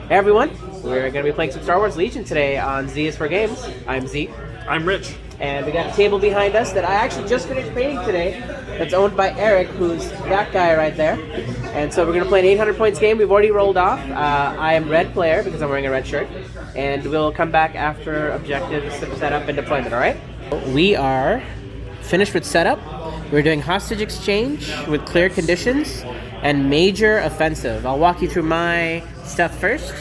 Hey everyone, we're going to be playing some Star Wars Legion today on Z is for Games. I'm Z. I'm Rich. And we got a table behind us that I actually just finished painting today. That's owned by Eric, who's that guy right there. And so we're going to play an 800 points game. We've already rolled off. I am red player because I'm wearing a red shirt. And we'll come back after objectives, setup, and deployment, alright? We are finished with setup. We're doing hostage exchange with clear conditions and major offensive. I'll walk you through my stuff first.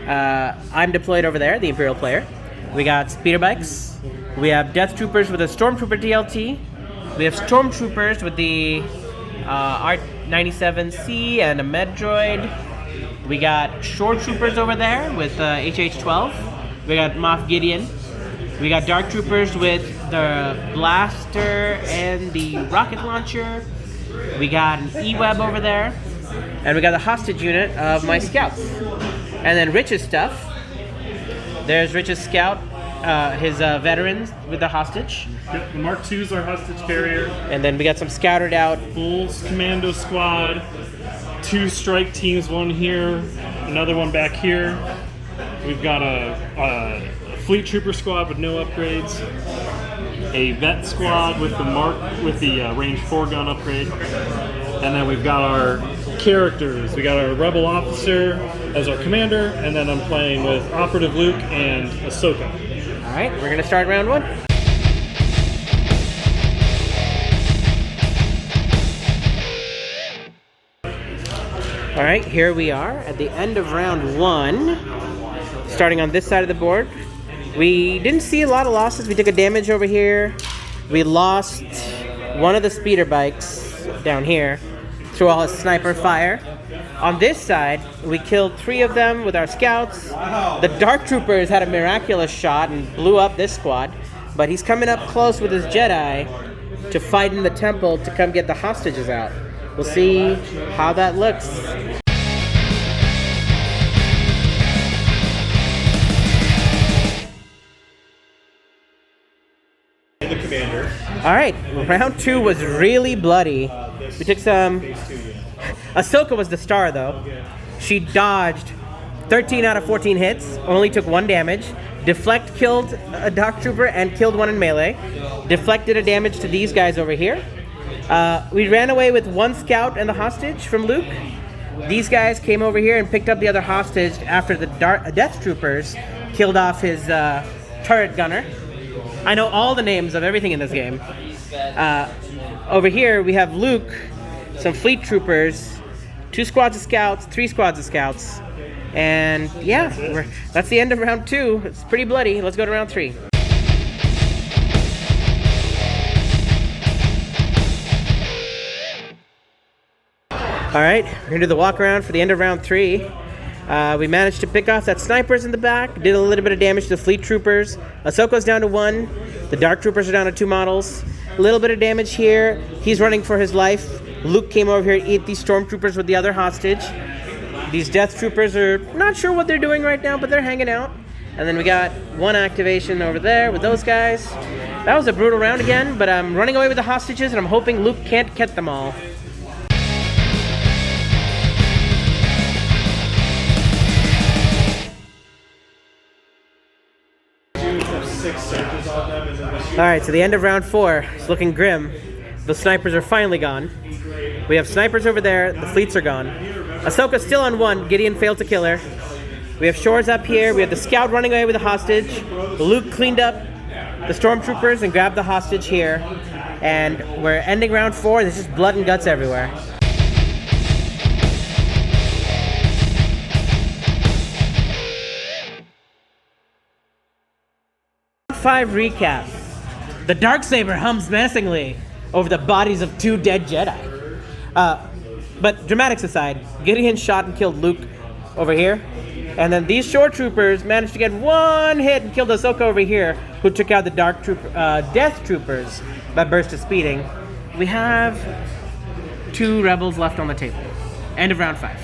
I'm deployed over there, the Imperial player. We got speeder bikes. We have Death Troopers with a Stormtrooper DLT. We have Stormtroopers with the Art-97C and a Med Droid. We got Shore Troopers over there with HH-12. We got Moff Gideon. We got Dark Troopers with the Blaster and the Rocket Launcher. We got an E-Web over there. And we got the hostage unit of my scouts. And then Rich's stuff. There's Rich's scout, his veterans with the hostage. Yep, the Mark II's our hostage carrier. And then we got some scattered out. Full commando squad. 2 strike teams, one here, another one back here. We've got a fleet trooper squad with no upgrades. A vet squad with the range 4 gun upgrade. And then we've got our characters. We got our rebel officer as our commander, and then I'm playing with Operative Luke and Ahsoka. All right, we're gonna start round 1. All right, here we are at the end of round 1. Starting on this side of the board. We didn't see a lot of losses. We took a damage over here. We lost one of the speeder bikes down here through all his sniper fire. On this side, we killed 3 of them with our scouts. The Dark Troopers had a miraculous shot and blew up this squad, but he's coming up close with his Jedi to fight in the temple to come get the hostages out. We'll see how that looks. The commander. All right, round 2 was really bloody. We took some. Ahsoka was the star, though. She dodged 13 out of 14 hits, only took 1 damage. Deflect killed a Dark Trooper and killed 1 in melee. Deflect did a damage to these guys over here. We ran away with 1 scout and the hostage from Luke. These guys came over here and picked up the other hostage after the Death Troopers killed off his turret gunner. I know all the names of everything in this game. Over here, we have Luke, some fleet troopers, 2 squads of scouts, 3 squads of scouts. And yeah, that's the end of round 2. It's pretty bloody. Let's go to round 3. All right, we're gonna do the walk around for the end of round 3. We managed to pick off that snipers in the back, did a little bit of damage to the fleet troopers. Ahsoka's down to 1. The Dark Troopers are down to 2 models. A little bit of damage here. He's running for his life. Luke came over here to eat these Stormtroopers with the other hostage. These Death Troopers are not sure what they're doing right now, but they're hanging out. And then we got 1 activation over there with those guys. That was a brutal round again, but I'm running away with the hostages, and I'm hoping Luke can't get them all. Alright, so the end of round 4 is looking grim. The snipers are finally gone. We have snipers over there, the fleets are gone. Ahsoka's still on 1, Gideon failed to kill her. We have Shores up here, we have the scout running away with the hostage. Luke cleaned up the Stormtroopers and grabbed the hostage here. And we're ending round 4, there's just blood and guts everywhere. 5 recap. The Darksaber hums menacingly over the bodies of 2 dead Jedi. But dramatics aside, Gideon shot and killed Luke over here. And then these Shore Troopers managed to get 1 hit and killed Ahsoka over here, who took out the Death Troopers by burst of speeding. We have 2 rebels left on the table. End of round 5.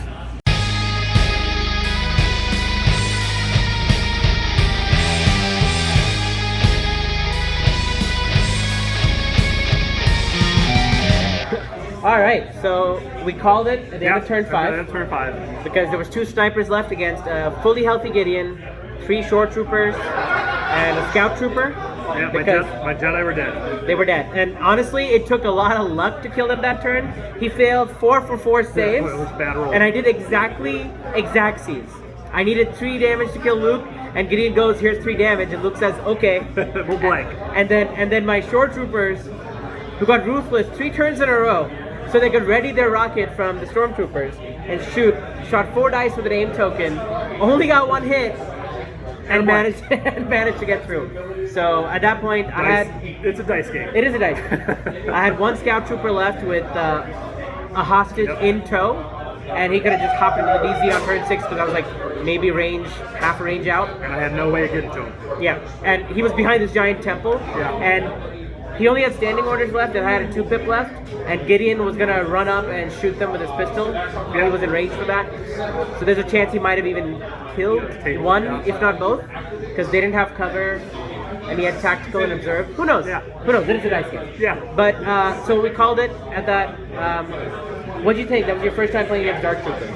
All right, so we called it at the end of turn 5 Turn 5. because there was 2 snipers left against a fully healthy Gideon, 3 shore troopers, and a scout trooper. Yeah, because my Jedi were dead. they were dead. And honestly, it took a lot of luck to kill them that turn. He failed 4 for 4 saves, It was a bad roll. and I did exact seeds. I needed 3 damage to kill Luke, and Gideon goes, "Here's 3 damage," and Luke says, "Okay." We'll blank. And then my shore troopers, who got ruthless 3 turns in a row, so they could ready their rocket from the stormtroopers and shot 4 dice with an aim token, only got 1 hit, and managed to get through. So at that point, It's a dice game. it is a dice. I had 1 scout trooper left with a hostage in tow, and he could have just hopped into the DZ on turn 6 because I was like maybe half a range out. And I had no way of getting to him. Yeah, and he was behind this giant temple, and he only had standing orders left, and I had a 2-pip left, and Gideon was gonna run up and shoot them with his pistol. He was in range for that, so there's a chance he might have even killed one, if not both, because they didn't have cover, and he had tactical and observe. Who knows? Yeah. Who knows? It's a dice game. Yeah. But so we called it at that. What do you think? That was your first time playing against Dark Troopers.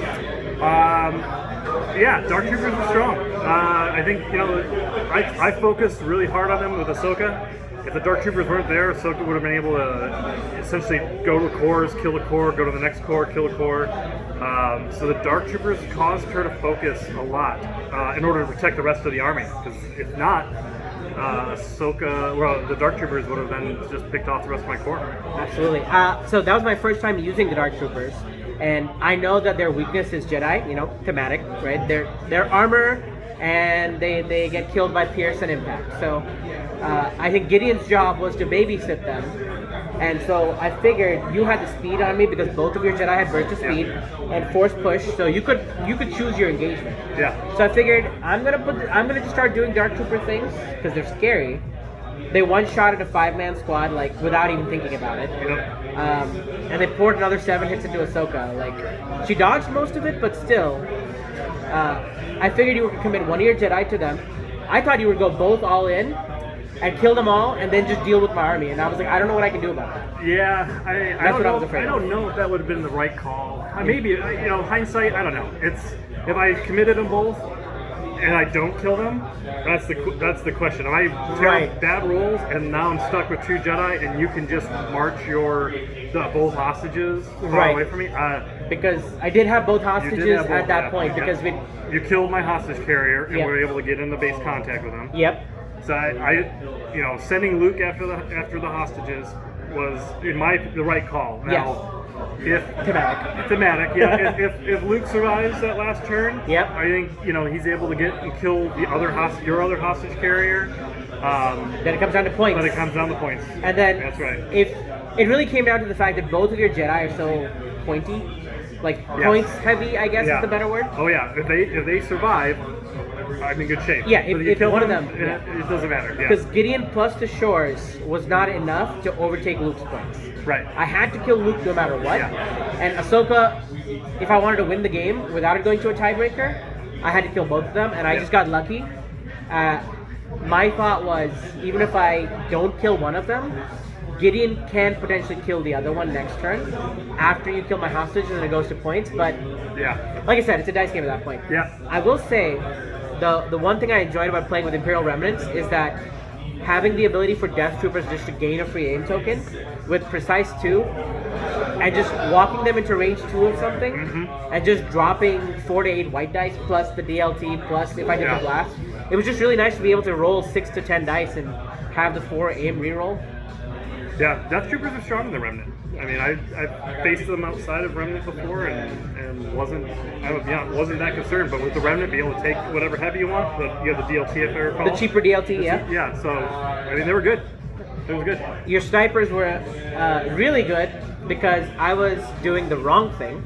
Yeah, Dark Troopers are strong. I think, I focused really hard on them with Ahsoka. If the Dark Troopers weren't there, Ahsoka would have been able to essentially go to cores, kill a core, go to the next core, kill a core. So the Dark Troopers caused her to focus a lot in order to protect the rest of the army. Because if not, the Dark Troopers would have then just picked off the rest of my corps. Absolutely. So that was my first time using the Dark Troopers, and I know that their weakness is Jedi, thematic, right? Their armor, and they get killed by Pierce and Impact. So I think Gideon's job was to babysit them, and so I figured you had the speed on me because both of your Jedi had burst of speed and force push, so you could choose your engagement. Yeah. So I figured I'm gonna just start doing Dark Trooper things because they're scary. They one-shotted a 5-man squad without even thinking about it, and they poured another 7 hits into Ahsoka. She dodged most of it, but still, I figured you were gonna commit one of your Jedi to them. I thought you would go both all in and kill them all, and then just deal with my army. And I was like, I don't know what I can do about that. Yeah, I don't know. I don't know if that would have been the right call. Maybe, hindsight, I don't know. It's if I committed them both and I don't kill them, that's the question. Am I tearing bad rolls and now I'm stuck with 2 Jedi and you can just march both hostages far away from me? Because I did have both hostages at that point because you killed my hostage carrier and we were able to get into base contact with him. Yep. So I sending Luke after the hostages was the right call. Now, if thematic, yeah. if Luke survives that last turn, I think he's able to get and kill your other hostage carrier. Then it comes down to points. And then that's right. If it really came down to the fact that both of your Jedi are so pointy, points heavy, I guess is the better word. Oh yeah, if they survive, I'm in good shape. Yeah, if one of them, it doesn't matter. Because Gideon plus the shores was not enough to overtake Luke's points. Right. I had to kill Luke no matter what. And Ahsoka, if I wanted to win the game without it going to a tiebreaker, I had to kill both of them, and I just got lucky. My thought was, even if I don't kill one of them, Gideon can potentially kill the other one next turn after you kill my hostage, and then it goes to points. But like I said, it's a dice game at that point. Yeah. I will say, the one thing I enjoyed about playing with Imperial Remnants is that having the ability for Death Troopers just to gain a free aim token with Precise 2 and just walking them into range 2 of something and just dropping 4 to 8 white dice plus the DLT plus if I did the blast. It was just really nice to be able to roll 6 to 10 dice and have the 4 aim reroll. Yeah, Death Troopers are strong in the Remnant. I mean, I've faced them outside of Remnant before and wasn't that concerned. But with the Remnant, be able to take whatever heavy you want. You have the DLT, if I recall. The cheaper DLT, Yeah, so, I mean, they were good. It was good. Your snipers were really good because I was doing the wrong thing.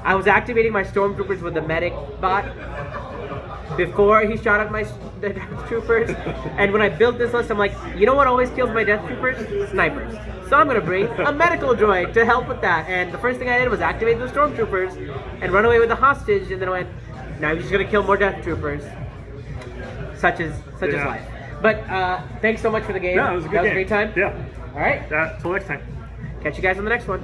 I was activating my stormtroopers with the medic bot before he shot at the death troopers. And when I built this list, I'm like, you know what always kills my death troopers? Snipers. So I'm going to bring a medical droid to help with that. And the first thing I did was activate the stormtroopers and run away with the hostage. And then I went, now I'm just going to kill more death troopers. Such is life. But thanks so much for the game. Yeah, it was a good game. That was a great time. Yeah. All right. Till next time. Catch you guys on the next one.